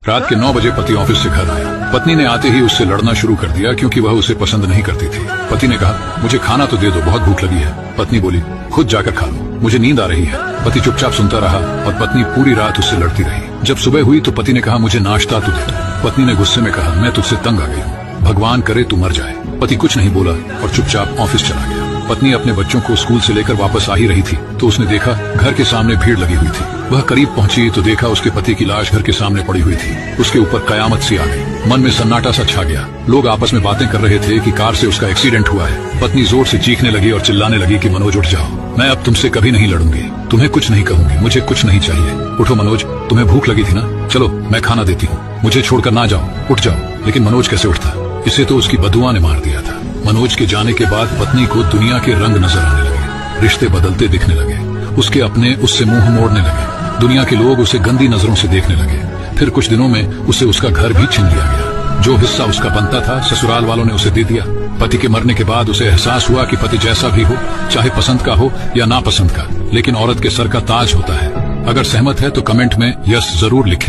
रात के 9 बजे पति ऑफिस से घर आया। पत्नी ने आते ही उससे लड़ना शुरू कर दिया क्योंकि वह उसे पसंद नहीं करती थी। पति ने कहा, मुझे खाना तो दे दो, बहुत भूख लगी है। पत्नी बोली, खुद जाकर खा लो, मुझे नींद आ रही है। पति चुपचाप सुनता रहा और पत्नी पूरी रात उससे लड़ती रही। जब सुबह हुई तो पति ने कहा, मुझे नाश्ता तो दे दो। पत्नी ने गुस्से में कहा, मैं तुझसे तंग आ गई हूँ, भगवान करे तू मर जाए। पति कुछ नहीं बोला और चुपचाप ऑफिस चला गया। पत्नी अपने बच्चों को स्कूल से लेकर वापस आ ही रही थी तो उसने देखा घर के सामने भीड़ लगी हुई थी। वह करीब पहुंची तो देखा उसके पति की लाश घर के सामने पड़ी हुई थी। उसके ऊपर कयामत सी आ गई। मन में सन्नाटा सा छा गया। लोग आपस में बातें कर रहे थे कि कार से उसका एक्सीडेंट हुआ है। पत्नी जोर से चीखने लगी और चिल्लाने लगी कि मनोज उठ जाओ, मैं अब तुमसे कभी नहीं लड़ूंगी, तुम्हें कुछ नहीं कहूंगी, मुझे कुछ नहीं चाहिए। उठो मनोज, तुम्हें भूख लगी थी ना, चलो मैं खाना देती हूँ, मुझे छोड़कर ना जाओ, उठ जाओ। लेकिन मनोज कैसे उठता, इसे तो उसकी बदुआ ने मार दिया था। मनोज के जाने के बाद पत्नी को दुनिया के रंग नजर आने लगे, रिश्ते बदलते दिखने लगे, उसके अपने उससे मुंह मोड़ने लगे, दुनिया के लोग उसे गंदी नजरों से देखने लगे। फिर कुछ दिनों में उसे उसका घर भी छीन लिया गया। जो हिस्सा उसका बनता था ससुराल वालों ने उसे दे दिया। पति के मरने के बाद उसे एहसास हुआ कि पति जैसा भी हो, चाहे पसंद का हो या नापसंद का, लेकिन औरत के सर का ताज होता है। अगर सहमत है तो कमेंट में यस जरूर लिखें।